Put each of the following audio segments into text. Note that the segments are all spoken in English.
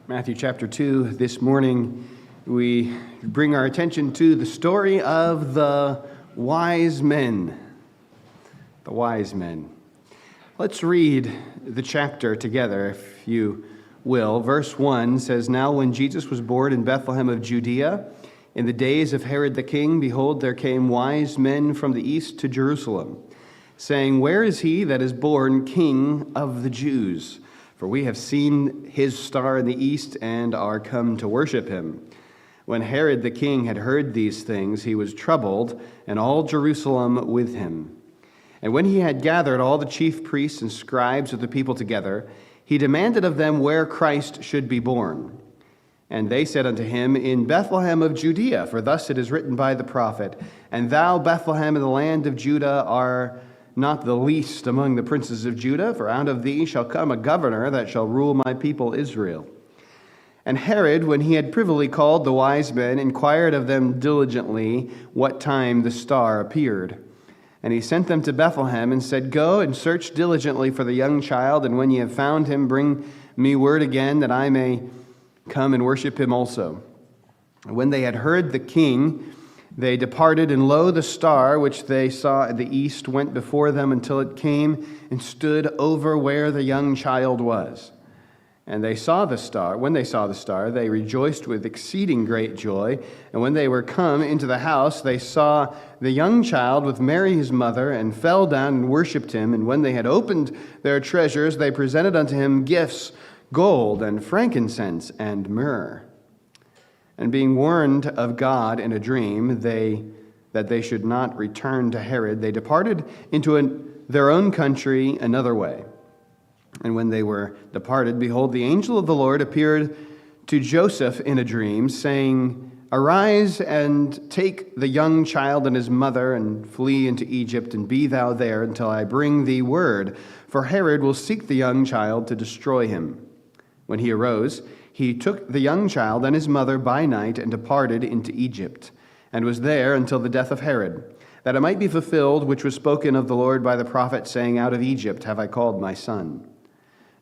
Matthew chapter 2. This morning we bring our attention to the story of the wise men. The wise men. Let's read the chapter together, if you will. Verse 1 says, "Now when Jesus was born in Bethlehem of Judea, in the days of Herod the king, behold, there came wise men from the east to Jerusalem, saying, Where is he that is born King of the Jews? For we have seen his star in the east and are come to worship him. When Herod the king had heard these things, he was troubled, and all Jerusalem with him. And when he had gathered all the chief priests and scribes of the people together, he demanded of them where Christ should be born. And they said unto him, In Bethlehem of Judea, for thus it is written by the prophet, And thou, Bethlehem, in the land of Judah, art not the least among the princes of Judah, for out of thee shall come a governor that shall rule my people Israel. And Herod, when he had privily called the wise men, inquired of them diligently what time the star appeared. And he sent them to Bethlehem, and said, Go and search diligently for the young child, and when ye have found him, bring me word again, that I may come and worship him also. And when they had heard the king, they departed, and lo, the star which they saw at the east went before them until it came and stood over where the young child was. And they saw the star. When they saw the star, they rejoiced with exceeding great joy. And when they were come into the house, they saw the young child with Mary his mother, and fell down and worshipped him. And when they had opened their treasures, they presented unto him gifts, gold and frankincense and myrrh. And being warned of God in a dream that they should not return to Herod, they departed into their own country another way. And when they were departed, behold, the angel of the Lord appeared to Joseph in a dream, saying, Arise and take the young child and his mother, and flee into Egypt, and be thou there until I bring thee word. For Herod will seek the young child to destroy him. When he arose, he took the young child and his mother by night and departed into Egypt, and was there until the death of Herod, that it might be fulfilled which was spoken of the Lord by the prophet, saying, Out of Egypt have I called my son.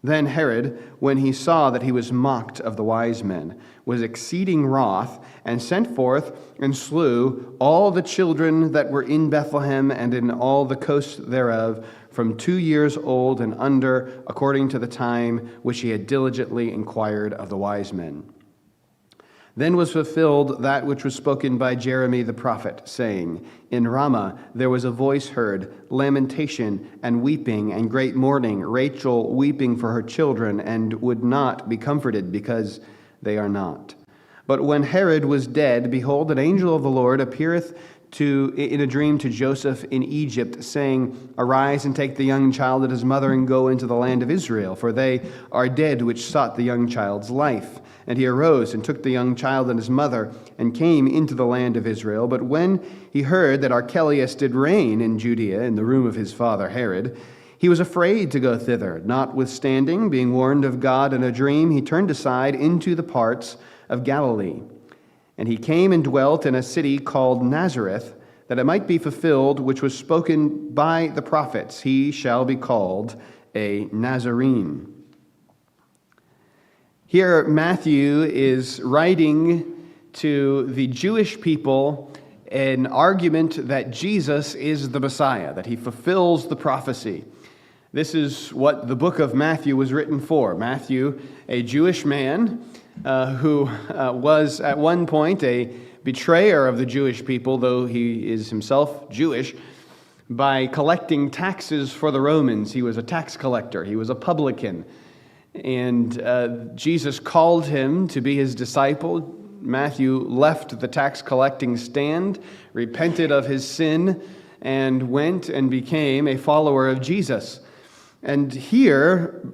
Then Herod, when he saw that he was mocked of the wise men, was exceeding wroth, and sent forth and slew all the children that were in Bethlehem and in all the coasts thereof, from 2 years old and under, according to the time which he had diligently inquired of the wise men. Then was fulfilled that which was spoken by Jeremy the prophet, saying, In Ramah there was a voice heard, lamentation and weeping and great mourning, Rachel weeping for her children, and would not be comforted, because they are not. But when Herod was dead, behold, an angel of the Lord appeareth in a dream to Joseph in Egypt, saying, Arise and take the young child and his mother, and go into the land of Israel, for they are dead which sought the young child's life. And he arose and took the young child and his mother, and came into the land of Israel. But when he heard that Archelaus did reign in Judea in the room of his father Herod, he was afraid to go thither. Notwithstanding, being warned of God in a dream, he turned aside into the parts of Galilee. And he came and dwelt in a city called Nazareth, that it might be fulfilled which was spoken by the prophets, He shall be called a Nazarene. Here Matthew is writing to the Jewish people an argument that Jesus is the Messiah, that he fulfills the prophecy. This is what the book of Matthew was written for. Matthew, a Jewish man, who was at one point a betrayer of the Jewish people, though he is himself Jewish, by collecting taxes for the Romans. He was a tax collector. He was a publican. And Jesus called him to be his disciple. Matthew left the tax collecting stand, repented of his sin, and went and became a follower of Jesus. And here,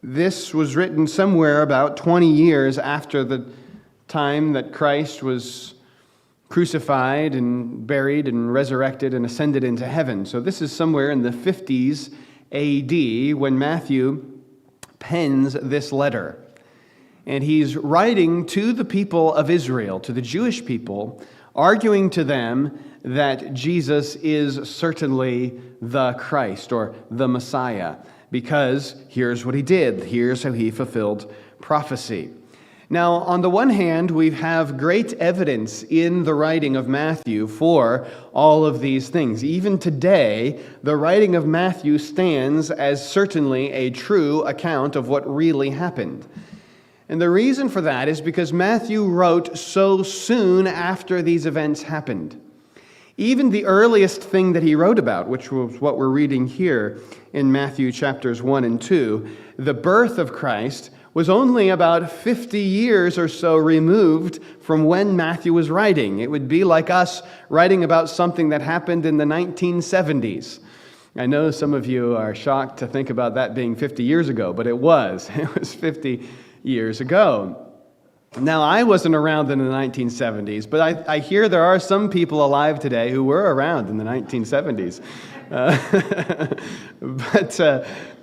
this was written somewhere about 20 years after the time that Christ was crucified and buried and resurrected and ascended into heaven. So this is somewhere in the 50s AD when Matthew pens this letter. And he's writing to the people of Israel, to the Jewish people, arguing to them that Jesus is certainly the Christ or the Messiah. Because here's what he did. Here's how he fulfilled prophecy. Now, on the one hand, we have great evidence in the writing of Matthew for all of these things. Even today, the writing of Matthew stands as certainly a true account of what really happened. And the reason for that is because Matthew wrote so soon after these events happened. Even the earliest thing that he wrote about, which was what we're reading here in Matthew chapters 1 and 2, the birth of Christ, was only about 50 years or so removed from when Matthew was writing. It would be like us writing about something that happened in the 1970s. I know some of you are shocked to think about that being 50 years ago, but it was. It was 50 years ago. Now, I wasn't around in the 1970s, but I hear there are some people alive today who were around in the 1970s.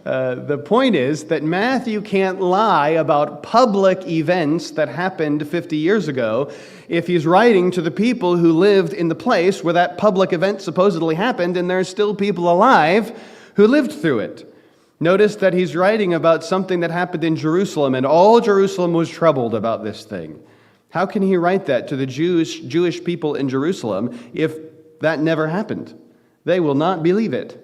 The point is that Matthew can't lie about public events that happened 50 years ago if he's writing to the people who lived in the place where that public event supposedly happened, and there's still people alive who lived through it. Notice that he's writing about something that happened in Jerusalem, and all Jerusalem was troubled about this thing. How can he write that to the Jewish people in Jerusalem if that never happened? They will not believe it.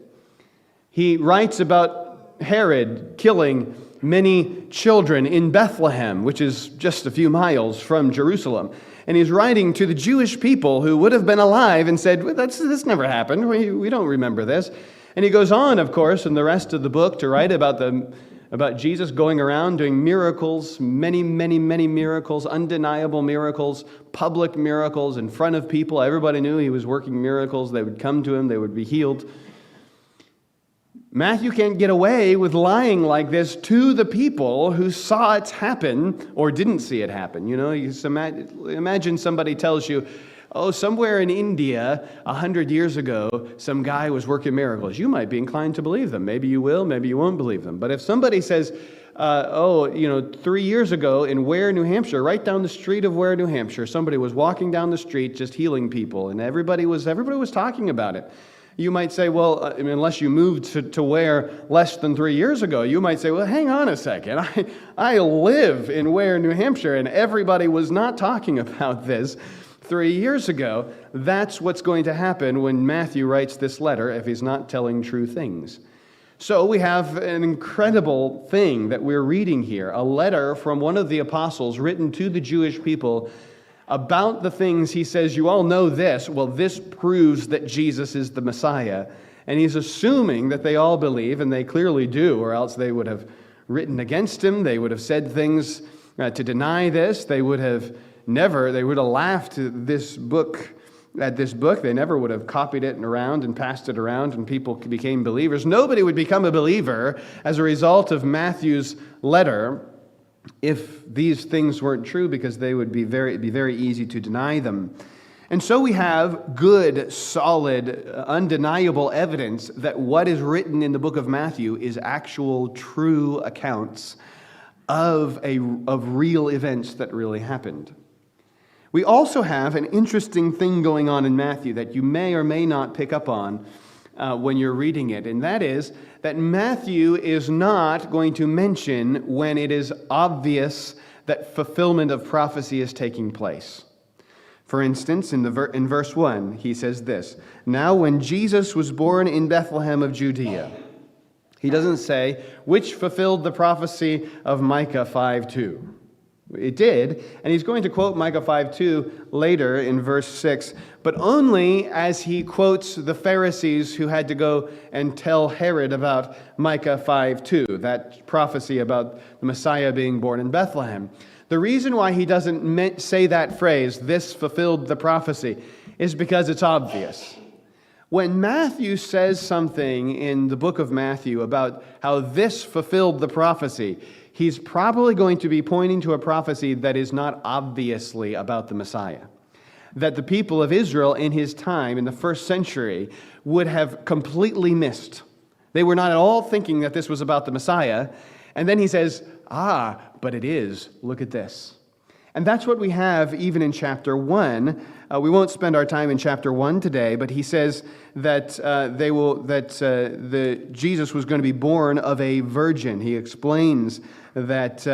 He writes about Herod killing many children in Bethlehem, which is just a few miles from Jerusalem. And he's writing to the Jewish people who would have been alive and said, well, this never happened. We don't remember this. And he goes on, of course, in the rest of the book to write about Jesus going around doing miracles, many, many, many miracles, undeniable miracles, public miracles in front of people. Everybody knew he was working miracles. They would come to him. They would be healed. Matthew can't get away with lying like this to the people who saw it happen or didn't see it happen. You know, you imagine somebody tells you, oh, somewhere in India 100 years ago, some guy was working miracles. You might be inclined to believe them. Maybe you will, maybe you won't believe them. But if somebody says, 3 years ago in Weare, New Hampshire, right down the street of Weare, New Hampshire, somebody was walking down the street just healing people, and everybody was talking about it. You might say, well, unless you moved to Weare less than 3 years ago, you might say, well, hang on a second. I live in Weare, New Hampshire, and everybody was not talking about this 3 years ago. That's what's going to happen when Matthew writes this letter if he's not telling true things. So we have an incredible thing that we're reading here, a letter from one of the apostles written to the Jewish people about the things he says, you all know this. Well, this proves that Jesus is the Messiah. And he's assuming that they all believe, and they clearly do, or else they would have written against him. They would have said things to deny this. They would have laughed at this book. They never would have copied it around and passed it around, and people became believers. Nobody would become a believer as a result of Matthew's letter if these things weren't true, because they would be very easy to deny them. And so we have good, solid, undeniable evidence that what is written in the book of Matthew is actual, true accounts of real events that really happened. We also have an interesting thing going on in Matthew that you may or may not pick up on when you're reading it, and that is that Matthew is not going to mention when it is obvious that fulfillment of prophecy is taking place. For instance, in verse 1, he says this, "Now when Jesus was born in Bethlehem of Judea," he doesn't say, which fulfilled the prophecy of Micah 5:2. It did, and he's going to quote Micah 5:2 later in verse 6, but only as he quotes the Pharisees who had to go and tell Herod about Micah 5:2, that prophecy about the Messiah being born in Bethlehem. The reason why he doesn't say that phrase, this fulfilled the prophecy, is because it's obvious. When Matthew says something in the book of Matthew about how this fulfilled the prophecy, he's probably going to be pointing to a prophecy that is not obviously about the Messiah, that the people of Israel in his time, in the first century, would have completely missed. They were not at all thinking that this was about the Messiah. And then he says, but it is. Look at this. And that's what we have even in chapter 1. We won't spend our time in chapter 1 today, but he says that Jesus was going to be born of a virgin. He explains that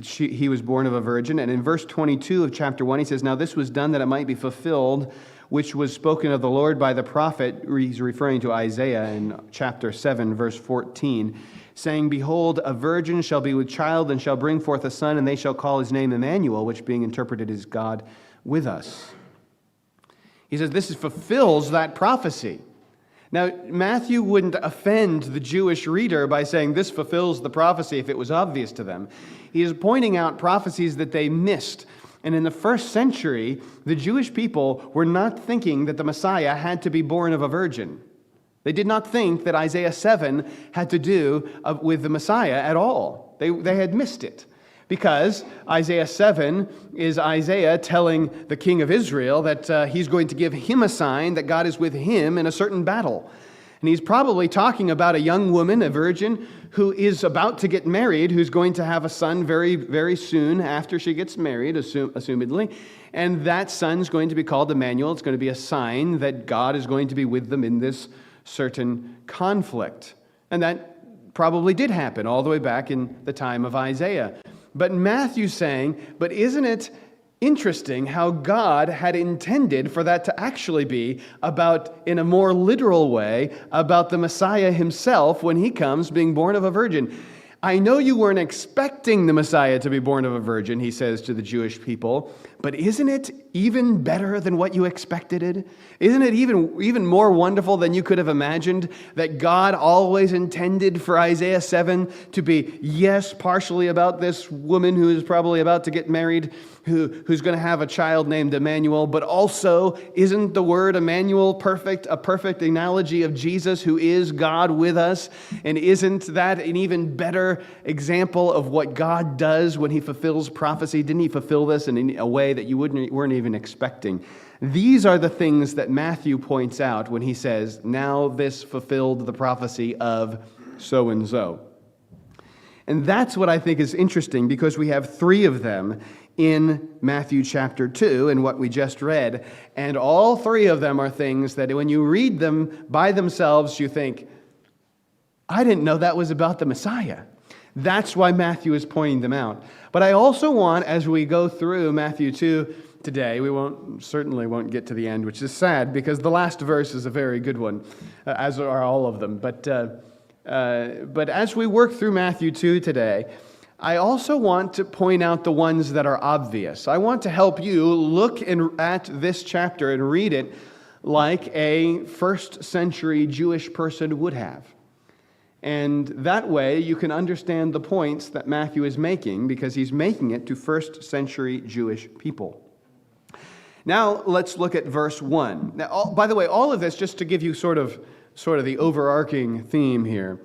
he was born of a virgin. And in verse 22 of chapter 1, he says, "Now this was done that it might be fulfilled, which was spoken of the Lord by the prophet." He's referring to Isaiah in chapter 7, verse 14, saying, "Behold, a virgin shall be with child and shall bring forth a son, and they shall call his name Emmanuel," which being interpreted is God with us. He says this fulfills that prophecy. Now, Matthew wouldn't offend the Jewish reader by saying this fulfills the prophecy if it was obvious to them. He is pointing out prophecies that they missed. And in the first century, the Jewish people were not thinking that the Messiah had to be born of a virgin. They did not think that Isaiah 7 had to do with the Messiah at all. They had missed it. Because Isaiah 7 is Isaiah telling the king of Israel that he's going to give him a sign that God is with him in a certain battle. And he's probably talking about a young woman, a virgin, who is about to get married, who's going to have a son very, very soon after she gets married, assumedly. And that son's going to be called Emmanuel. It's going to be a sign that God is going to be with them in this certain conflict. And that probably did happen all the way back in the time of Isaiah. But Matthew's saying, but isn't it interesting how God had intended for that to actually be about, in a more literal way, about the Messiah himself when he comes being born of a virgin? "I know you weren't expecting the Messiah to be born of a virgin," he says to the Jewish people, "but isn't it even better than what you expected it? Isn't it even more wonderful than you could have imagined that God always intended for Isaiah 7 to be, yes, partially about this woman who is probably about to get married, who's going to have a child named Emmanuel, but also isn't the word Emmanuel a perfect analogy of Jesus who is God with us? And isn't that an even better example of what God does when he fulfills prophecy? Didn't he fulfill this in a way that you weren't even expecting?" These are the things that Matthew points out when he says, "Now this fulfilled the prophecy of so-and-so." And that's what I think is interesting, because we have three of them in Matthew chapter 2 and what we just read. And all three of them are things that when you read them by themselves, you think, I didn't know that was about the Messiah. That's why Matthew is pointing them out. But I also want, as we go through Matthew 2 today, we certainly won't get to the end, which is sad, because the last verse is a very good one, as are all of them. But as we work through Matthew 2 today, I also want to point out the ones that are obvious. I want to help you look at this chapter and read it like a first century Jewish person would have. And that way you can understand the points that Matthew is making, because he's making it to first century Jewish people. Now let's look at verse 1. Now, by the way, all of this, just to give you sort of the overarching theme here,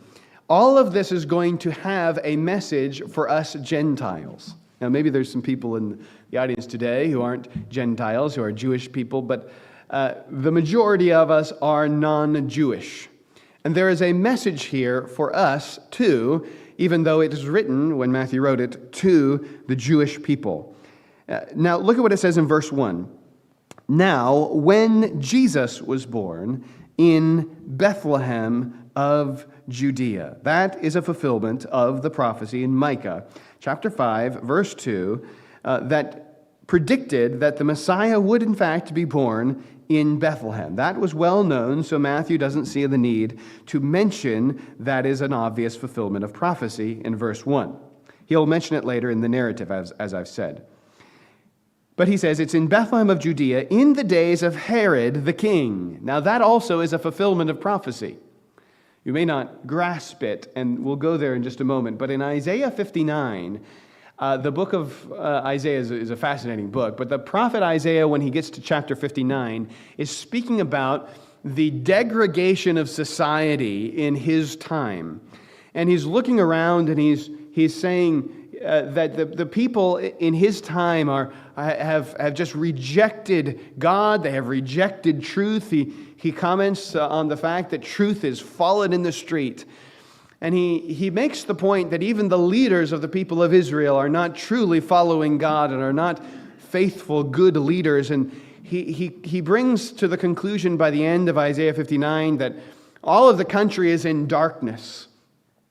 all of this is going to have a message for us Gentiles. Now maybe there's some people in the audience today who aren't Gentiles, who are Jewish people, but the majority of us are non-Jewish. And there is a message here for us too, even though it is written, when Matthew wrote it, to the Jewish people. Now look at what it says in verse 1. "Now, when Jesus was born in Bethlehem of Judea." That is a fulfillment of the prophecy in Micah chapter 5, verse 2, that predicted that the Messiah would in fact be born in Bethlehem. That was well known, so Matthew doesn't see the need to mention that is an obvious fulfillment of prophecy in verse 1. He'll mention it later in the narrative, as I've said. But he says it's in Bethlehem of Judea in the days of Herod the king. Now that also is a fulfillment of prophecy. You may not grasp it, and we'll go there in just a moment, but in Isaiah 59, the book of Isaiah is a fascinating book, but the prophet Isaiah, when he gets to chapter 59, is speaking about the degradation of society in his time. And he's looking around and he's saying that the people in his time have just rejected God. They have rejected truth. He comments on the fact that truth is fallen in the street. And he makes the point that even the leaders of the people of Israel are not truly following God and are not faithful, good leaders. And he brings to the conclusion by the end of Isaiah 59 that all of the country is in darkness.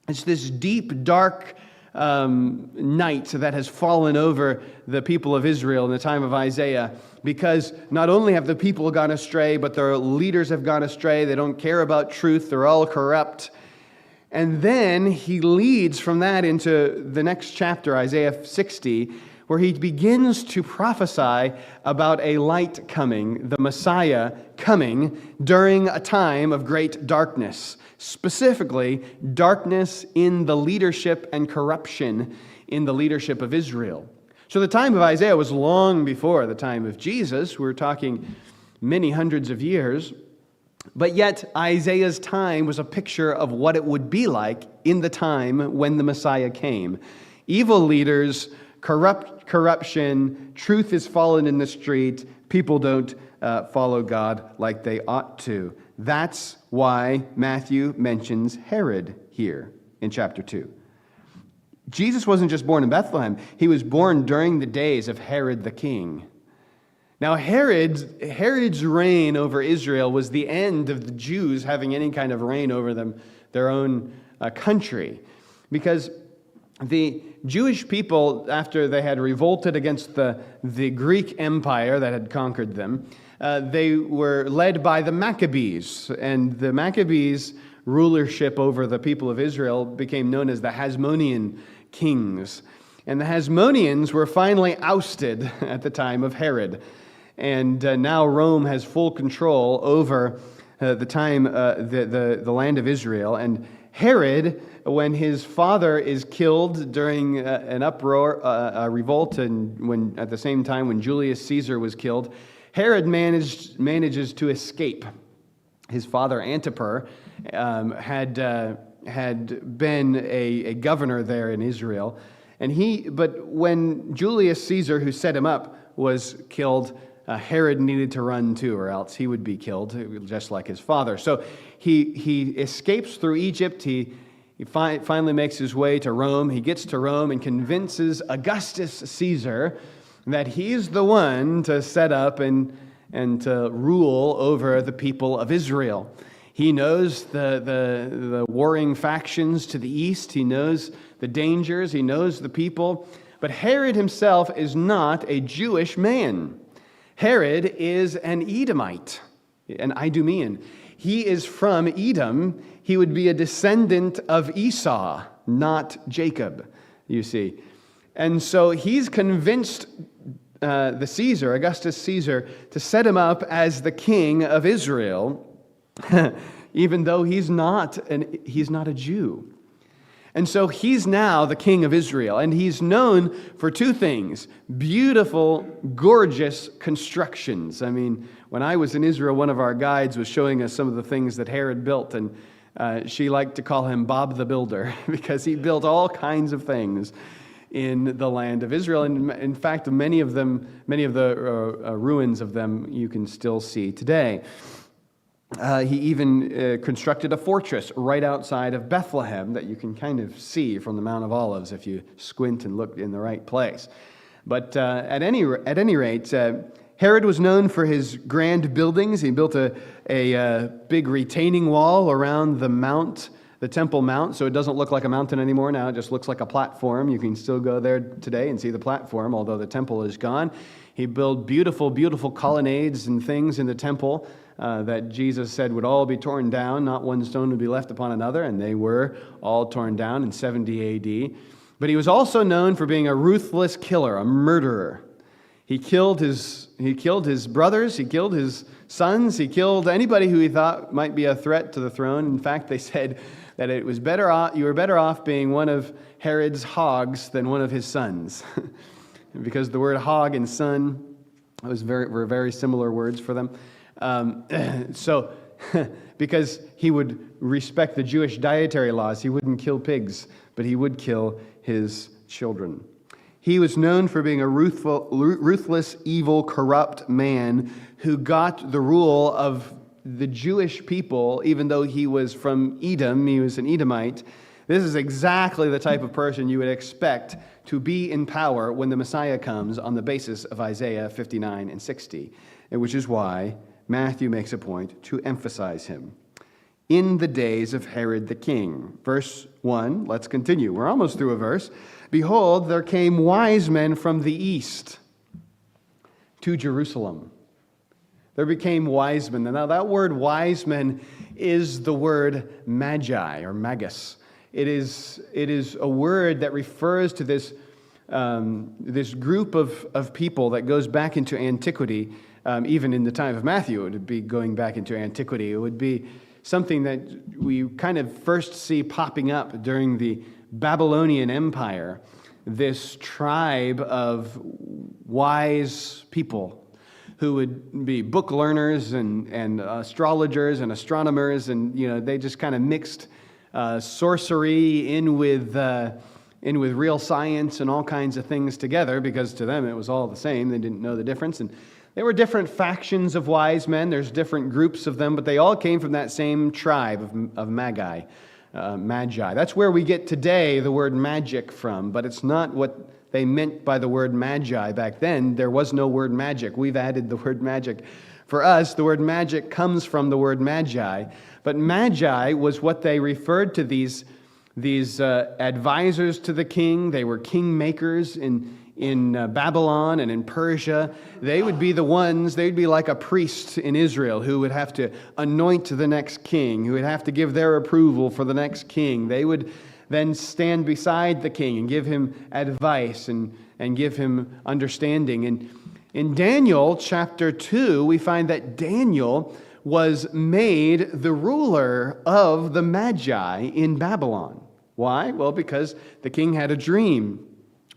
It's this deep, dark night that has fallen over the people of Israel in the time of Isaiah, because not only have the people gone astray, but their leaders have gone astray. They don't care about truth. They're all corrupt. And then he leads from that into the next chapter, Isaiah 60, where he begins to prophesy about a light coming, the Messiah coming during a time of great darkness, specifically darkness in the leadership and corruption in the leadership of Israel. So the time of Isaiah was long before the time of Jesus. We're talking many hundreds of years. But yet Isaiah's time was a picture of what it would be like in the time when the Messiah came. Evil leaders, corruption, truth is fallen in the street, people don't follow God like they ought to. That's why Matthew mentions Herod here in chapter 2. Jesus wasn't just born in Bethlehem, he was born during the days of Herod the king. Now, Herod's reign over Israel was the end of the Jews having any kind of reign over them, their own country, because the Jewish people, after they had revolted against the Greek Empire that had conquered them, they were led by the Maccabees, and the Maccabees' rulership over the people of Israel became known as the Hasmonean kings. And the Hasmoneans were finally ousted at the time of Herod. And now Rome has full control over the land of Israel. And Herod, when his father is killed during an uproar, a revolt, and at the same time when Julius Caesar was killed, Herod manages to escape. His father Antipater had been a governor there in Israel, but when Julius Caesar, who set him up, was killed, Herod needed to run too, or else he would be killed, just like his father. So he escapes through Egypt. He finally makes his way to Rome. He gets to Rome and convinces Augustus Caesar that he's the one to set up and to rule over the people of Israel. He knows the warring factions to the east. He knows the dangers. He knows the people. But Herod himself is not a Jewish man. Herod is an Edomite, an Idumean. He is from Edom. He would be a descendant of Esau, not Jacob, you see. And so he's convinced Augustus Caesar, to set him up as the king of Israel, even though he's not a Jew. And so he's now the king of Israel, and he's known for two things: beautiful, gorgeous constructions. I mean, when I was in Israel, one of our guides was showing us some of the things that Herod built, and she liked to call him Bob the Builder because he built all kinds of things in the land of Israel. And in fact, many of the ruins of them you can still see today. He even constructed a fortress right outside of Bethlehem that you can kind of see from the Mount of Olives if you squint and look in the right place. But at any rate, Herod was known for his grand buildings. He built a big retaining wall around the Temple Mount, so it doesn't look like a mountain anymore now. It just looks like a platform. You can still go there today and see the platform, although the temple is gone. He built beautiful, beautiful colonnades and things in the temple that Jesus said would all be torn down. Not one stone would be left upon another, and they were all torn down in 70 A.D. But he was also known for being a ruthless killer, a murderer. He killed his brothers, he killed his sons, he killed anybody who he thought might be a threat to the throne. In fact, they said that you were better off being one of Herod's hogs than one of his sons. Because the word hog and son were very similar words for them. Because he would respect the Jewish dietary laws, he wouldn't kill pigs, but he would kill his children. He was known for being a ruthless, evil, corrupt man who got the rule of the Jewish people, even though he was from Edom, he was an Edomite. This is exactly the type of person you would expect to be in power when the Messiah comes on the basis of Isaiah 59 and 60, which is why Matthew makes a point to emphasize him. in the days of Herod the king. Verse 1, let's continue. We're almost through a verse. Behold, there came wise men from the east to Jerusalem. There became wise men. Now that word wise men is the word magi or magus. It is a word that refers to this group of people that goes back into antiquity. Even in the time of Matthew, it would be going back into antiquity. It would be something that we kind of first see popping up during the Babylonian Empire, this tribe of wise people who would be book learners and astrologers and astronomers, and they just kind of mixed sorcery in with real science and all kinds of things together, because to them it was all the same. They didn't know the difference. And there were different factions of wise men. There's different groups of them, but they all came from that same tribe of magi. Magi. That's where we get today the word magic from, but it's not what they meant by the word magi back then. There was no word magic. We've added the word magic. For us, the word magic comes from the word magi, but magi was what they referred to these advisors to the king. They were kingmakers in Babylon and in Persia. They would be the ones, they'd be like a priest in Israel who would have to anoint the next king, who would have to give their approval for the next king. They would then stand beside the king and give him advice and give him understanding. And in Daniel chapter 2, we find that Daniel was made the ruler of the Magi in Babylon. Why? Well, because the king had a dream,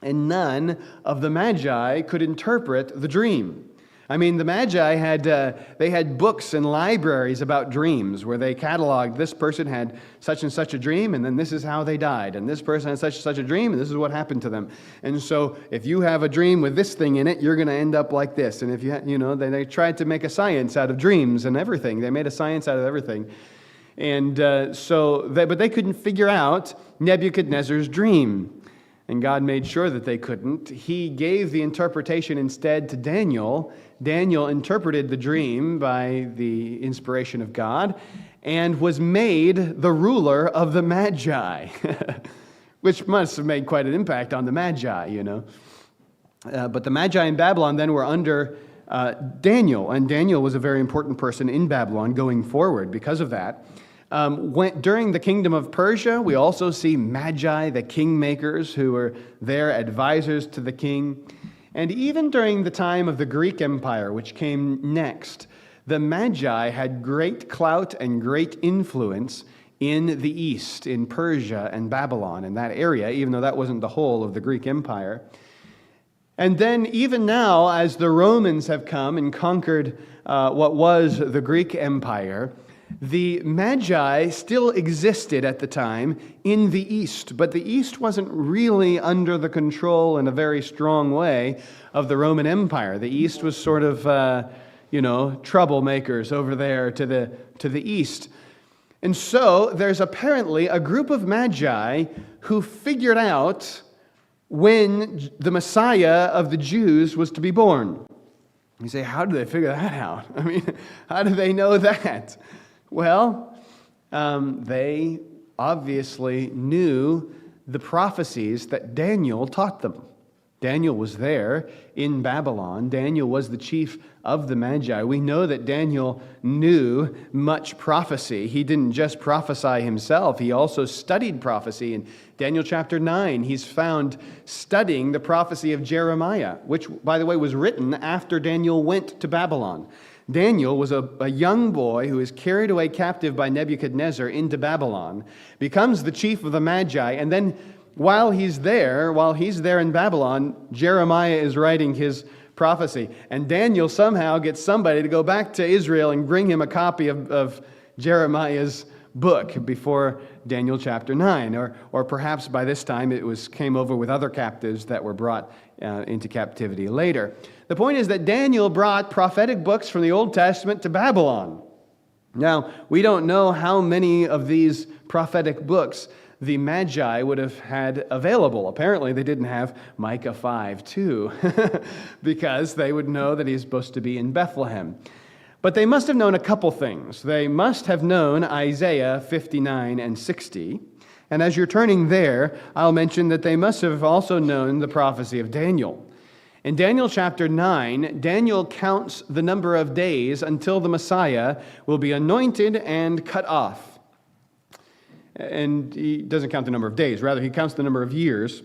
and none of the Magi could interpret the dream. I mean, the Magi had books and libraries about dreams where they cataloged this person had such and such a dream, and then this is how they died, and this person had such and such a dream, and this is what happened to them. And so, if you have a dream with this thing in it, you're going to end up like this. And if they tried to make a science out of dreams and everything. They made a science out of everything, and but they couldn't figure out Nebuchadnezzar's dream. And God made sure that they couldn't. He gave the interpretation instead to Daniel. Daniel interpreted the dream by the inspiration of God and was made the ruler of the Magi, which must have made quite an impact on the Magi, But the Magi in Babylon then were under Daniel, and Daniel was a very important person in Babylon going forward because of that. During the kingdom of Persia, we also see Magi, the kingmakers, who were their advisors to the king. And even during the time of the Greek Empire, which came next, the Magi had great clout and great influence in the east, in Persia and Babylon, in that area, even though that wasn't the whole of the Greek Empire. And then even now, as the Romans have come and conquered what was the Greek Empire, the Magi still existed at the time in the East, but the East wasn't really under the control in a very strong way of the Roman Empire. The East was sort of, troublemakers over there to the East. And so there's apparently a group of Magi who figured out when the Messiah of the Jews was to be born. You say, how do they figure that out? I mean, how do they know that? Well, they obviously knew the prophecies that Daniel taught them. Daniel was there in Babylon. Daniel was the chief of the Magi. We know that Daniel knew much prophecy. He didn't just prophesy himself. He also studied prophecy. In Daniel chapter 9, he's found studying the prophecy of Jeremiah, which, by the way, was written after Daniel went to Babylon. Daniel was a young boy who is carried away captive by Nebuchadnezzar into Babylon, becomes the chief of the Magi, and then while he's there in Babylon, Jeremiah is writing his prophecy. And Daniel somehow gets somebody to go back to Israel and bring him a copy of Jeremiah's book before Daniel chapter 9. Or perhaps by this time it came over with other captives that were brought into captivity later. The point is that Daniel brought prophetic books from the Old Testament to Babylon. Now, we don't know how many of these prophetic books the Magi would have had available. Apparently, they didn't have Micah 5:2 because they would know that he's supposed to be in Bethlehem. But they must have known a couple things. They must have known Isaiah 59 and 60. And as you're turning there, I'll mention that they must have also known the prophecy of Daniel. In Daniel chapter 9, Daniel counts the number of days until the Messiah will be anointed and cut off. And he doesn't count the number of days. Rather, he counts the number of years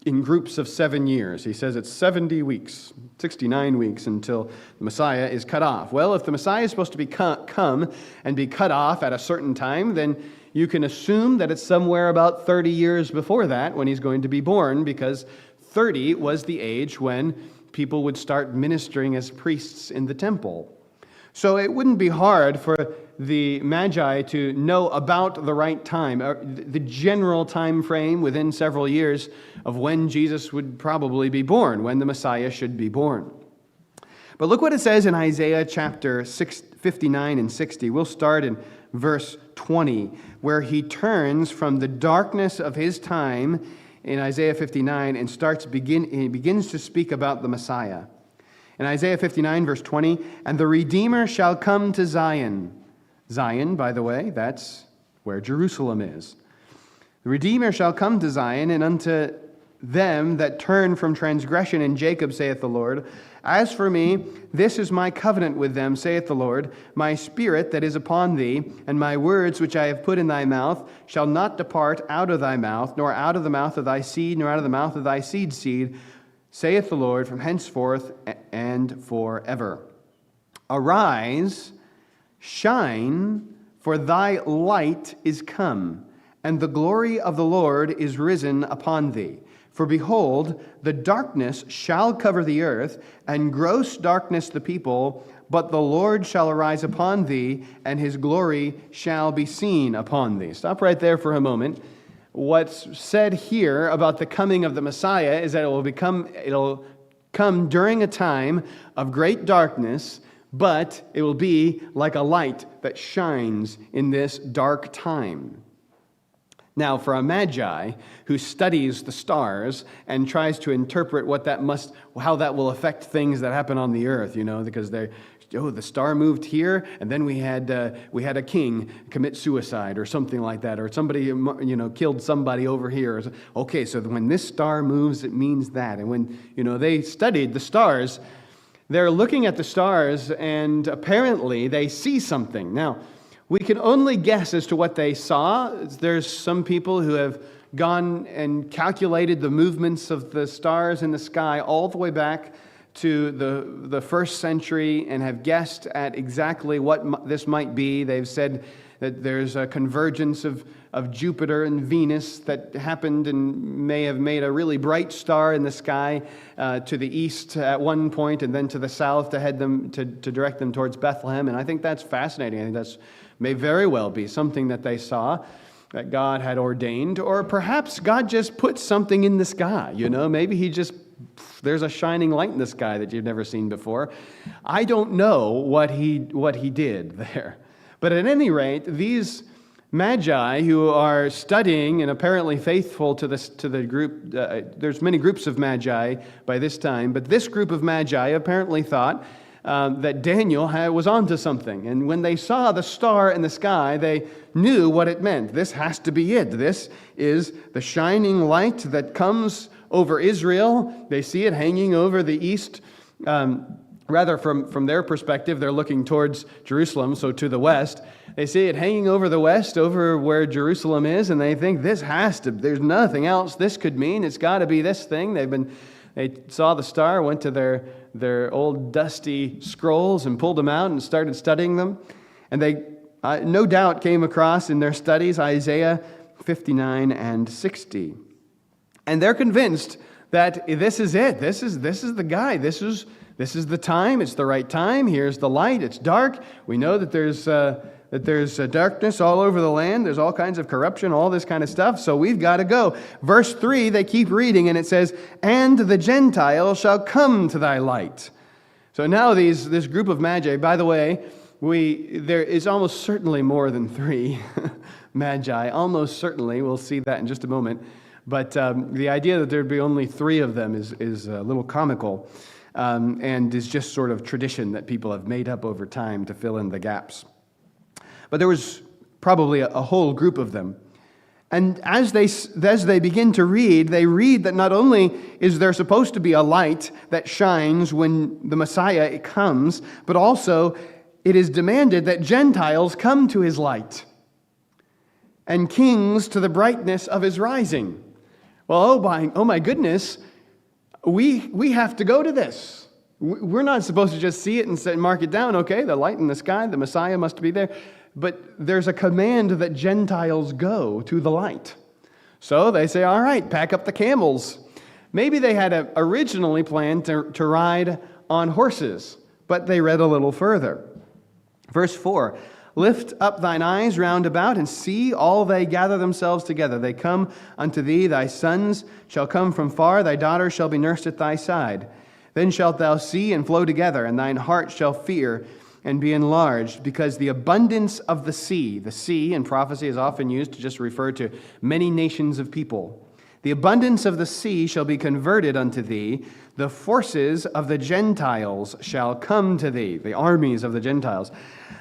in groups of 7 years. He says it's 70 weeks, 69 weeks until the Messiah is cut off. Well, if the Messiah is supposed to come and be cut off at a certain time, then you can assume that it's somewhere about 30 years before that when he's going to be born, because 30 was the age when people would start ministering as priests in the temple. So it wouldn't be hard for the Magi to know about the right time, the general time frame within several years of when Jesus would probably be born, when the Messiah should be born. But look what it says in Isaiah chapter 59 and 60. We'll start in verse 20, where he turns from the darkness of his time in Isaiah 59 and he begins to speak about the Messiah. In Isaiah 59, verse 20, "And the Redeemer shall come to Zion." Zion, by the way, that's where Jerusalem is. "The Redeemer shall come to Zion, and unto them that turn from transgression in Jacob, saith the Lord. As for me, this is my covenant with them, saith the Lord. My spirit that is upon thee, and my words which I have put in thy mouth, shall not depart out of thy mouth, nor out of the mouth of thy seed, nor out of the mouth of thy seed's seed, saith the Lord, from henceforth and forever. Arise, shine, for thy light is come, and the glory of the Lord is risen upon thee. For behold, the darkness shall cover the earth, and gross darkness the people, but the Lord shall arise upon thee, and his glory shall be seen upon thee." Stop right there for a moment. What's said here about the coming of the Messiah is that it'll come during a time of great darkness, but it will be like a light that shines in this dark time. Now, for a Magi who studies the stars and tries to interpret how that will affect things that happen on the earth, because the star moved here, and then we had a king commit suicide or something like that, or somebody killed somebody over here. Okay, so when this star moves, it means that. And when they studied the stars, they're looking at the stars, and apparently they see something. Now, we can only guess as to what they saw. There's some people who have gone and calculated the movements of the stars in the sky all the way back to the first century and have guessed at exactly what this might be. They've said that there's a convergence of Jupiter and Venus that happened and may have made a really bright star in the sky to the east at one point, and then to the south to direct them towards Bethlehem. And I think that's fascinating. I think that's may very well be something that they saw that God had ordained, or perhaps God just put something in the sky. Maybe there's a shining light in the sky that you've never seen before. I don't know what he did there. But at any rate, these Magi who are studying and apparently faithful to the group, there's many groups of Magi by this time, but this group of Magi apparently thought that Daniel was onto something. And when they saw the star in the sky, they knew what it meant. This has to be it. This is the shining light that comes over Israel. They see it hanging over the east. Rather, from their perspective, they're looking towards Jerusalem, so to the west. They see it hanging over the west, over where Jerusalem is, and they think there's nothing else this could mean. It's got to be this thing. They saw the star, went to their old dusty scrolls and pulled them out and started studying them. And they no doubt came across in their studies Isaiah 59 and 60. And they're convinced that this is it. This is the guy. This is the time. It's the right time. Here's the light. It's dark. We know that there's darkness all over the land. There's all kinds of corruption, all this kind of stuff. So we've got to go. Verse 3, they keep reading, and it says, "And the Gentiles shall come to thy light." So now this group of Magi, by the way, there is almost certainly more than 3 Magi. Almost certainly. We'll see that in just a moment. But the idea that there'd be only 3 of them is a little comical. and is just sort of tradition that people have made up over time to fill in the gaps. But there was probably a whole group of them. And as they begin to read, they read that not only is there supposed to be a light that shines when the Messiah comes, but also it is demanded that Gentiles come to his light and kings to the brightness of his rising. Well, oh my goodness, we have to go to this. We're not supposed to just see it and mark it down. Okay, the light in the sky, the Messiah must be there. But there's a command that Gentiles go to the light. So they say, all right, pack up the camels. Maybe they had originally planned to ride on horses, but they read a little further. Verse 4, lift up thine eyes round about and see all they gather themselves together. They come unto thee, thy sons shall come from far, thy daughters shall be nursed at thy side. Then shalt thou see and flow together, and thine heart shall fear and be enlarged, because the abundance of the sea in prophecy is often used to just refer to many nations of people. The abundance of the sea shall be converted unto thee, the forces of the Gentiles shall come to thee, the armies of the Gentiles.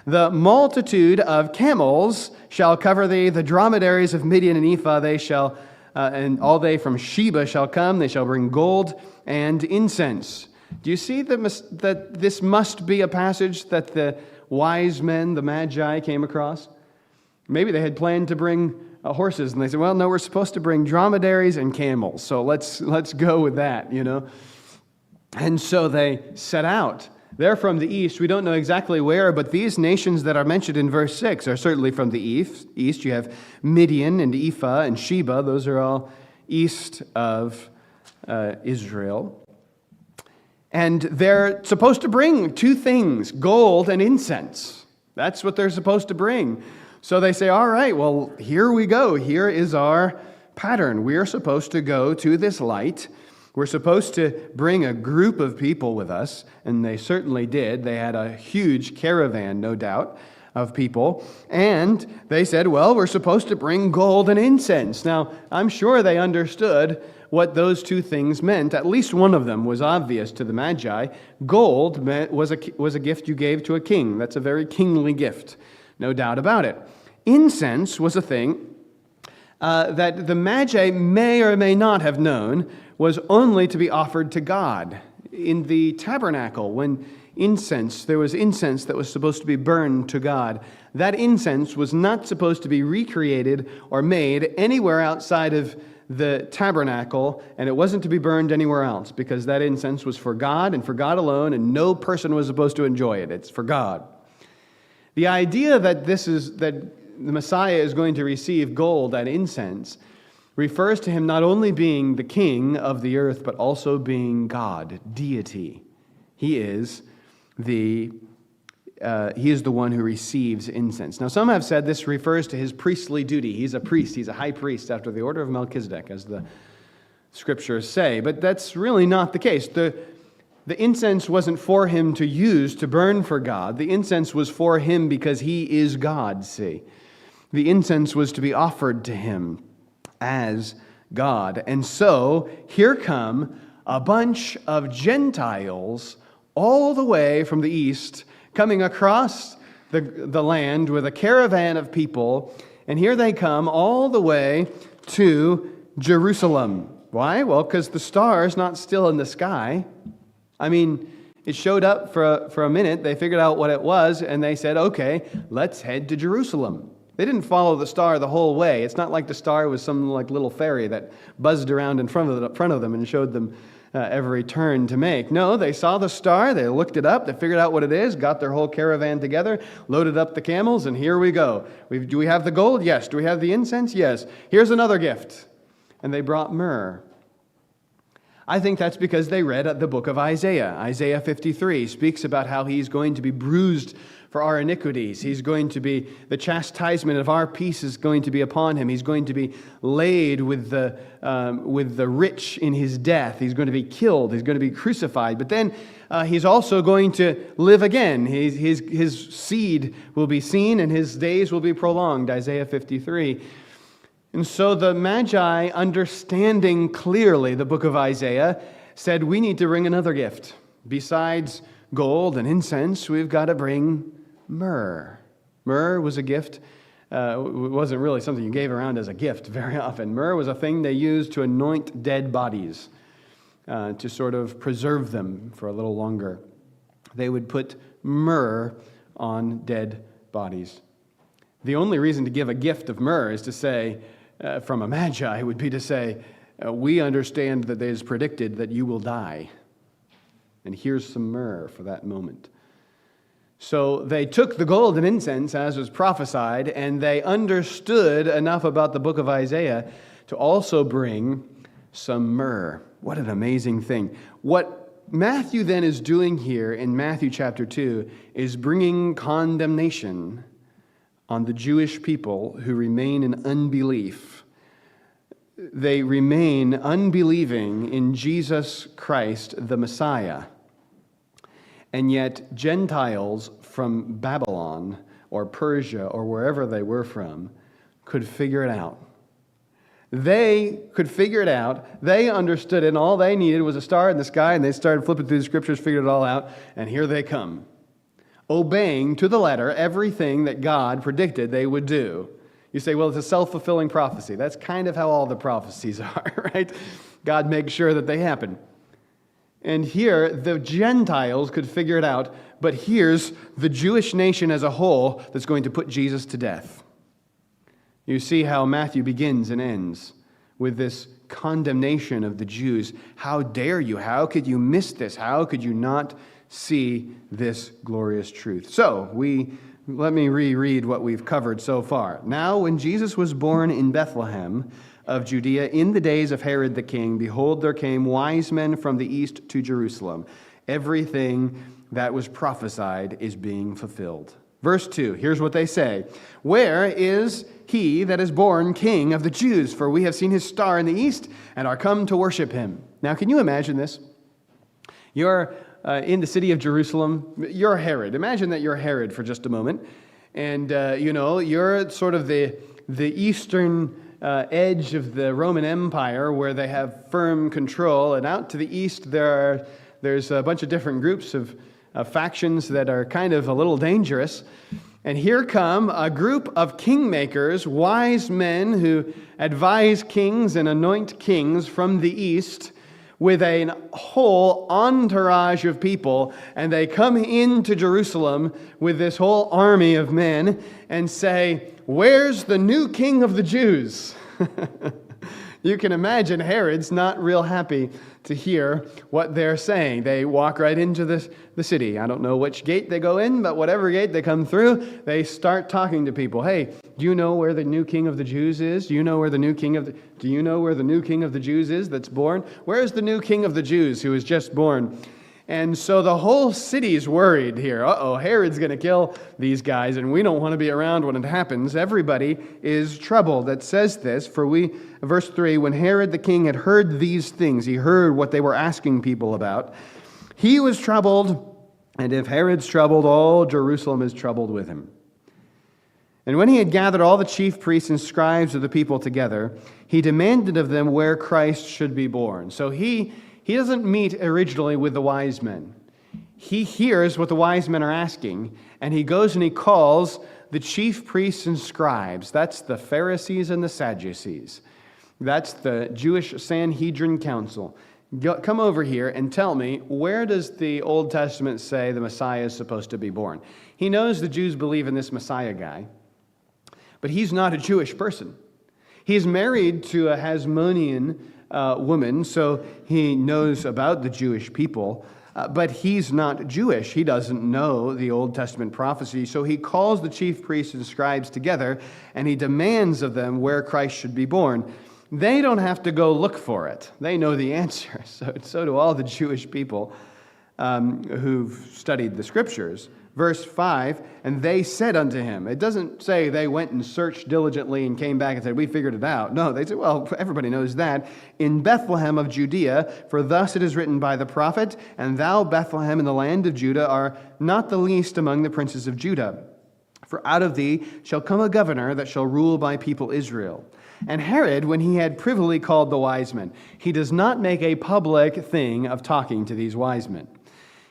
The multitude of camels shall cover thee, the dromedaries of Midian and Ephah, they shall, and all they from Sheba shall come, they shall bring gold and incense. Do you see that this must be a passage that the wise men, the Magi, came across? Maybe they had planned to bring horses, and they said, well, no, we're supposed to bring dromedaries and camels, so let's go with that, you know. And so they set out. They're from the east. We don't know exactly where, but these nations that are mentioned in verse 6 are certainly from the east. You have Midian and Ephah and Sheba. Those are all east of Israel. And they're supposed to bring two things, gold and incense. That's what they're supposed to bring. So they say, all right, well, here we go. Here is our pattern. We are supposed to go to this light. We're supposed to bring a group of people with us, and they certainly did. They had a huge caravan, no doubt, of people. And they said, well, we're supposed to bring gold and incense. Now, I'm sure they understood what those two things meant. At least one of them was obvious to the Magi. Gold was a gift you gave to a king. That's a very kingly gift, no doubt about it. Incense was a thing that the Magi may or may not have known was only to be offered to God. In the tabernacle, when there was incense that was supposed to be burned to God. That incense was not supposed to be recreated or made anywhere outside of the tabernacle, and it wasn't to be burned anywhere else, because that incense was for God and for God alone, and no person was supposed to enjoy it. It's for God. The idea that the Messiah is going to receive gold and incense refers to him not only being the king of the earth, but also being God, deity. He is the one who receives incense. Now, some have said this refers to his priestly duty. He's a priest. He's a high priest after the order of Melchizedek, as the scriptures say. But that's really not the case. The incense wasn't for him to use to burn for God. The incense was for him because he is God, see. The incense was to be offered to him as God. And so, here come a bunch of Gentiles all the way from the east, coming across the land with a caravan of people, and here they come all the way to Jerusalem. Why? Well, because the star is not still in the sky. I mean, it showed up for a minute, they figured out what it was, and they said, okay, let's head to Jerusalem. They didn't follow the star the whole way. It's not like the star was some like little fairy that buzzed around in front of them and showed them every turn to make. No, they saw the star, they looked it up, they figured out what it is, got their whole caravan together, loaded up the camels, and here we go. Do we have the gold? Yes. Do we have the incense? Yes. Here's another gift. And they brought myrrh. I think that's because they read the book of Isaiah. Isaiah 53 speaks about how he's going to be bruised for our iniquities. He's going to be, the chastisement of our peace is going to be upon him. He's going to be laid with the rich in his death. He's going to be killed. He's going to be crucified. But then he's also going to live again. His seed will be seen and his days will be prolonged. Isaiah 53. And so the Magi, understanding clearly the book of Isaiah, said, we need to bring another gift. Besides gold and incense, we've got to bring myrrh. Myrrh was a gift. It wasn't really something you gave around as a gift very often. Myrrh was a thing they used to anoint dead bodies, to sort of preserve them for a little longer. They would put myrrh on dead bodies. The only reason to give a gift of myrrh is to say, from a magi, would be to say, we understand that it is predicted that you will die. And here's some myrrh for that moment. So they took the gold and incense, as was prophesied, and they understood enough about the book of Isaiah to also bring some myrrh. What an amazing thing. What Matthew then is doing here in Matthew chapter 2 is bringing condemnation on the Jewish people who remain in unbelief. They remain unbelieving in Jesus Christ, the Messiah. And yet Gentiles from Babylon or Persia or wherever they were from could figure it out. They could figure it out. They understood it, and all they needed was a star in the sky, and they started flipping through the scriptures, figured it all out, and here they come, obeying to the letter everything that God predicted they would do. You say, well, it's a self-fulfilling prophecy. That's kind of how all the prophecies are, right? God makes sure that they happen. And here, the Gentiles could figure it out, but here's the Jewish nation as a whole that's going to put Jesus to death. You see how Matthew begins and ends with this condemnation of the Jews. How dare you? How could you miss this? How could you not see this glorious truth? So, let me reread what we've covered so far. Now, when Jesus was born in Bethlehem of Judea in the days of Herod the king, behold, there came wise men from the east to Jerusalem. Everything that was prophesied is being fulfilled. Verse 2, here's what they say. Where is he that is born King of the Jews? For we have seen his star in the east and are come to worship him. Now, can you imagine this? You're in the city of Jerusalem. You're Herod. Imagine that you're Herod for just a moment. And, you're sort of the eastern edge of the Roman Empire where they have firm control. And out to the east, there's a bunch of different groups of factions that are kind of a little dangerous. And here come a group of kingmakers, wise men who advise kings and anoint kings from the east with a whole entourage of people. And they come into Jerusalem with this whole army of men and say, where's the new king of the Jews? You can imagine Herod's not real happy to hear what they're saying. They walk right into the city. I don't know which gate they go in, but whatever gate they come through, they start talking to people. Hey, do you know where the new king of the Jews is? Do you know where the new king of the Jews is that's born? Where is the new king of the Jews who is just born? And so the whole city's worried here. Herod's going to kill these guys, and we don't want to be around when it happens. Everybody is troubled. That says this, verse 3, when Herod the king had heard these things, he heard what they were asking people about, he was troubled, and if Herod's troubled, all Jerusalem is troubled with him. And when he had gathered all the chief priests and scribes of the people together, he demanded of them where Christ should be born. So he doesn't meet originally with the wise men. He hears what the wise men are asking, and he goes and he calls the chief priests and scribes. That's the Pharisees and the Sadducees. That's the Jewish Sanhedrin Council. Come over here and tell me, where does the Old Testament say the Messiah is supposed to be born? He knows the Jews believe in this Messiah guy, but he's not a Jewish person. He's married to a Hasmonean woman, so he knows about the Jewish people, but he's not Jewish. He doesn't know the Old Testament prophecy, so he calls the chief priests and scribes together, and he demands of them where Christ should be born. They don't have to go look for it. They know the answer. So do all the Jewish people who've studied the Scriptures. Verse 5, and they said unto him. It doesn't say they went and searched diligently and came back and said, we figured it out. No, they said, well, everybody knows that. In Bethlehem of Judea, for thus it is written by the prophet, and thou, Bethlehem, in the land of Judah, are not the least among the princes of Judah. For out of thee shall come a governor that shall rule my people Israel. And Herod, when he had privily called the wise men, he does not make a public thing of talking to these wise men.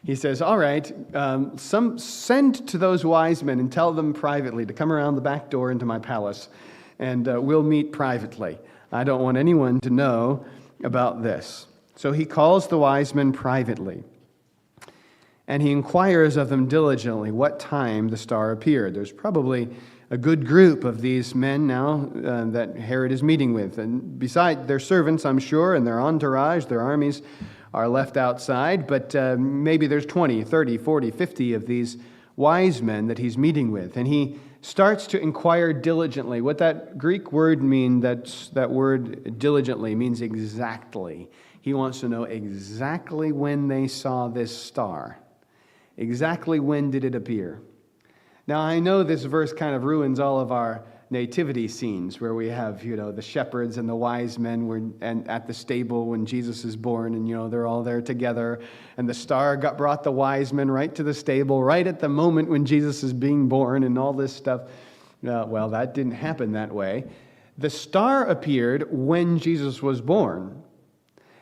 He says, all right, send to those wise men and tell them privately to come around the back door into my palace, and we'll meet privately. I don't want anyone to know about this. So he calls the wise men privately, and he inquires of them diligently what time the star appeared. There's probably a good group of these men now that Herod is meeting with. And beside their servants, I'm sure, and their entourage, their armies are left outside, but maybe there's 20, 30, 40, 50 of these wise men that he's meeting with. And he starts to inquire diligently. What that Greek word means, that word diligently means exactly. He wants to know exactly when they saw this star. Exactly when did it appear? Now, I know this verse kind of ruins all of our nativity scenes where we have, the shepherds and the wise men and at the stable when Jesus is born, and, they're all there together. And the star brought the wise men right to the stable, right at the moment when Jesus is being born and all this stuff. Well, that didn't happen that way. The star appeared when Jesus was born.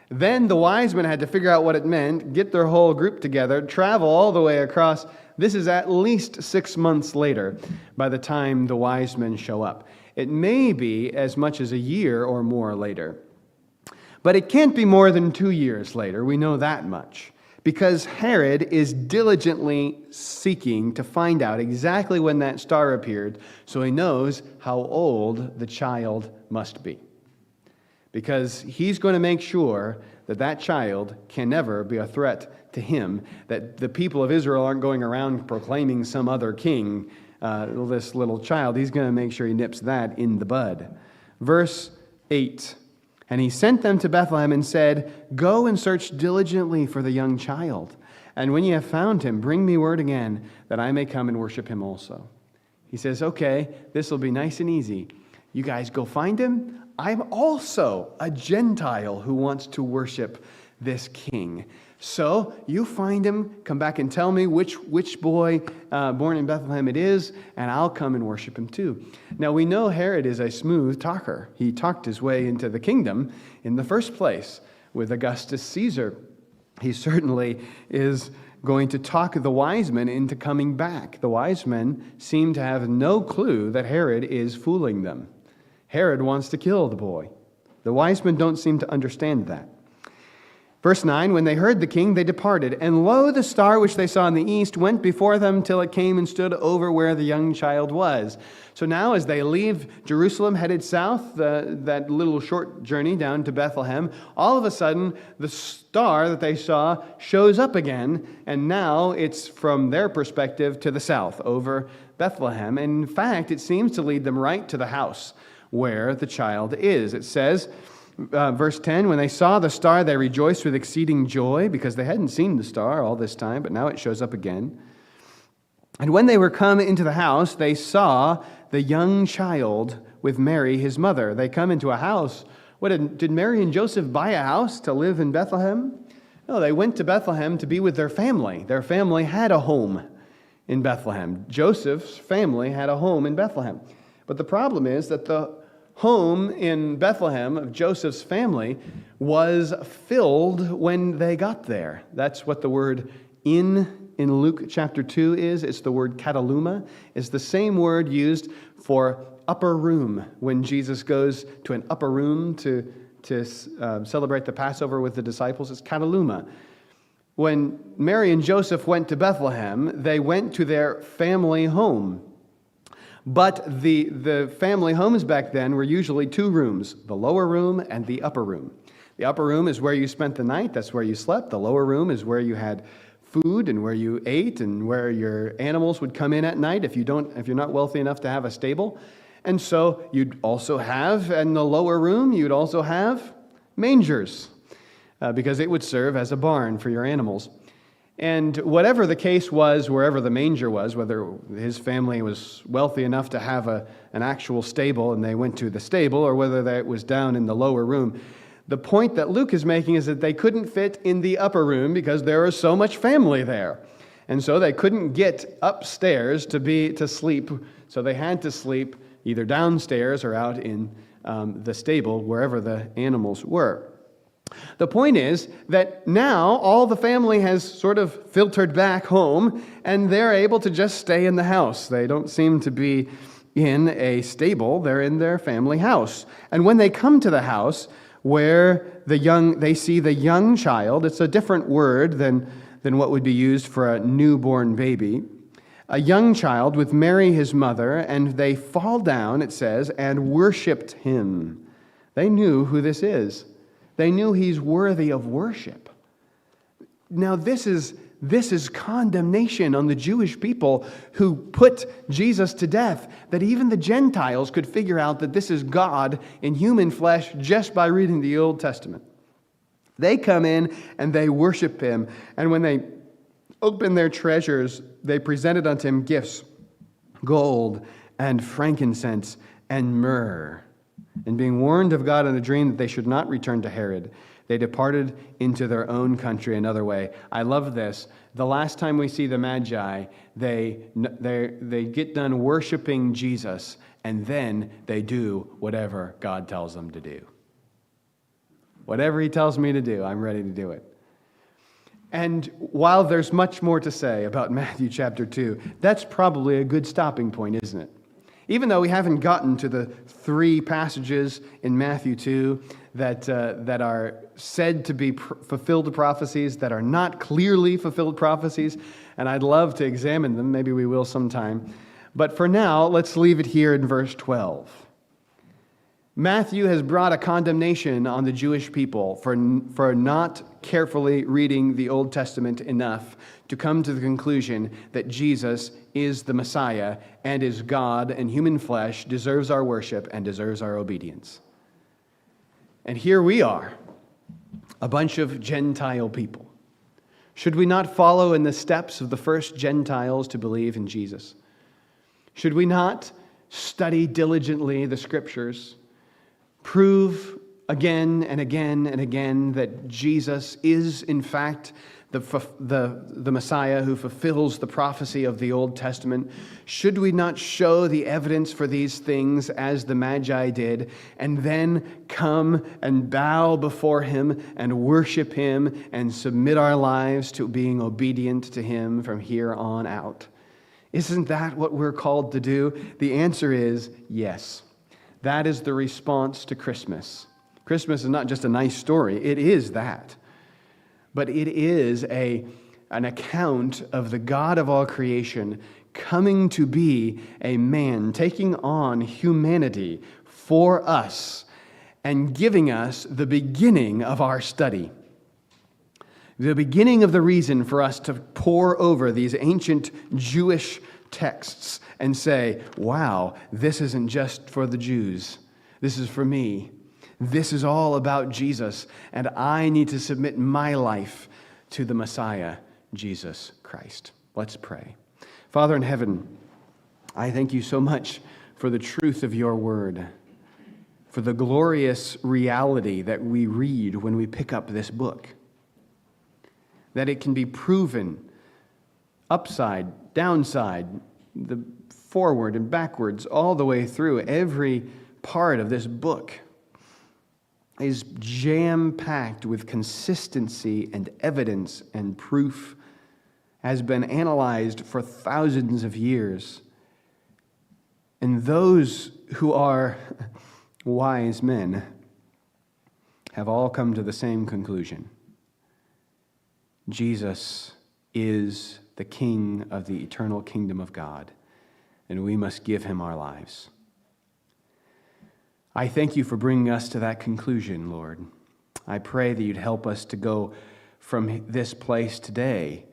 Then the wise men had to figure out what it meant, get their whole group together, travel all the way across. This is at least 6 months later by the time the wise men show up. It may be as much as a year or more later. But it can't be more than 2 years later. We know that much. Because Herod is diligently seeking to find out exactly when that star appeared so he knows how old the child must be. Because he's going to make sure that that child can never be a threat to him, that the people of Israel aren't going around proclaiming some other king, this little child. He's going to make sure he nips that in the bud. Verse 8, and he sent them to Bethlehem and said, go and search diligently for the young child, and when you have found him, bring me word again, that I may come and worship him also. He says, okay, this will be nice and easy. You guys go find him. I'm also a Gentile who wants to worship this king. So you find him, come back and tell me which boy born in Bethlehem it is, and I'll come and worship him too. Now we know Herod is a smooth talker. He talked his way into the kingdom in the first place with Augustus Caesar. He certainly is going to talk the wise men into coming back. The wise men seem to have no clue that Herod is fooling them. Herod wants to kill the boy. The wise men don't seem to understand that. Verse 9, when they heard the king, they departed. And lo, the star which they saw in the east went before them till it came and stood over where the young child was. So now as they leave Jerusalem, headed south, that little short journey down to Bethlehem, all of a sudden the star that they saw shows up again. And now it's from their perspective to the south, over Bethlehem. And in fact, it seems to lead them right to the house where the child is. It says, verse 10, when they saw the star, they rejoiced with exceeding joy, because they hadn't seen the star all this time, but now it shows up again. And when they were come into the house, they saw the young child with Mary, his mother. They come into a house. Did Mary and Joseph buy a house to live in Bethlehem? No, they went to Bethlehem to be with their family. Their family had a home in Bethlehem. Joseph's family had a home in Bethlehem. But the problem is that the home in Bethlehem of Joseph's family was filled when they got there. That's what the word in Luke chapter 2 is. It's the word kataluma. It's the same word used for upper room when Jesus goes to an upper room to celebrate the Passover with the disciples. It's kataluma. When Mary and Joseph went to Bethlehem, they went to their family home. But the family homes back then were usually two rooms, the lower room and the upper room. The upper room is where you spent the night, that's where you slept. The lower room is where you had food and where you ate and where your animals would come in at night if you're not wealthy enough to have a stable. And so you'd also have, in the lower room, you'd also have mangers because it would serve as a barn for your animals. And whatever the case was, wherever the manger was, whether his family was wealthy enough to have an actual stable and they went to the stable, or whether that was down in the lower room, the point that Luke is making is that they couldn't fit in the upper room because there was so much family there. And so they couldn't get upstairs to sleep, so they had to sleep either downstairs or out in the stable, wherever the animals were. The point is that now all the family has sort of filtered back home, and they're able to just stay in the house. They don't seem to be in a stable. They're in their family house. And when they come to the house where they see the young child, it's a different word than what would be used for a newborn baby, a young child with Mary, his mother, and they fall down, it says, and worshiped him. They knew who this is. They knew he's worthy of worship. Now, this is condemnation on the Jewish people who put Jesus to death, that even the Gentiles could figure out that this is God in human flesh just by reading the Old Testament. They come in and they worship him, and when they open their treasures, they presented unto him gifts, gold and frankincense and myrrh. And being warned of God in a dream that they should not return to Herod, they departed into their own country another way. I love this. The last time we see the Magi, they get done worshiping Jesus, and then they do whatever God tells them to do. Whatever he tells me to do, I'm ready to do it. And while there's much more to say about Matthew chapter 2, that's probably a good stopping point, isn't it? Even though we haven't gotten to the 3 passages in Matthew 2 that are said to be fulfilled prophecies, that are not clearly fulfilled prophecies, and I'd love to examine them, maybe we will sometime. But for now, let's leave it here in verse 12. Matthew has brought a condemnation on the Jewish people for not carefully reading the Old Testament enough to come to the conclusion that Jesus is the Messiah and is God in human flesh, deserves our worship and deserves our obedience. And here we are, a bunch of Gentile people. Should we not follow in the steps of the first Gentiles to believe in Jesus? Should we not study diligently the Scriptures? Prove again and again and again that Jesus is, in fact, the Messiah who fulfills the prophecy of the Old Testament? Should we not show the evidence for these things as the Magi did, and then come and bow before him and worship him and submit our lives to being obedient to him from here on out? Isn't that what we're called to do? The answer is yes. That is the response to Christmas. Christmas is not just a nice story. It is that. But it is an account of the God of all creation coming to be a man, taking on humanity for us and giving us the beginning of our study. The beginning of the reason for us to pore over these ancient Jewish texts and say, wow, this isn't just for the Jews. This is for me. This is all about Jesus, and I need to submit my life to the Messiah, Jesus Christ. Let's pray. Father in heaven, I thank you so much for the truth of your word, for the glorious reality that we read when we pick up this book, that it can be proven upside, downside, the forward and backwards, all the way through. Every part of this book is jam-packed with consistency and evidence and proof, has been analyzed for thousands of years. And those who are wise men have all come to the same conclusion. Jesus is the King of the eternal kingdom of God, and we must give him our lives. I thank you for bringing us to that conclusion, Lord. I pray that you'd help us to go from this place today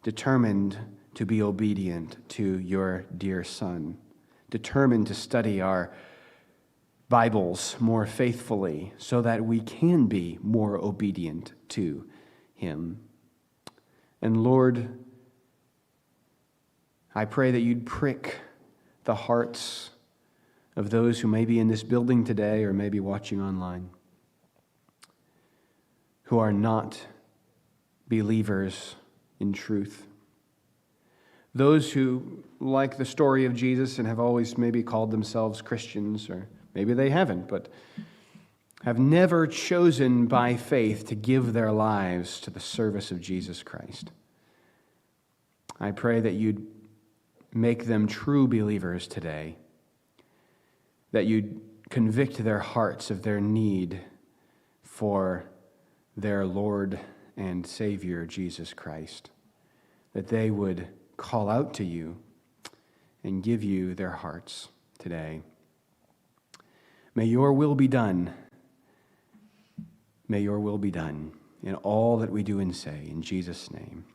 determined to be obedient to your dear Son, determined to study our Bibles more faithfully so that we can be more obedient to him. And Lord, I pray that you'd prick the hearts of those who may be in this building today or may be watching online, who are not believers in truth. Those who like the story of Jesus and have always maybe called themselves Christians, or maybe they haven't, but have never chosen by faith to give their lives to the service of Jesus Christ. I pray that you'd make them true believers today, that you'd convict their hearts of their need for their Lord and Savior, Jesus Christ, that they would call out to you and give you their hearts today. May your will be done. May your will be done in all that we do and say, in Jesus' name.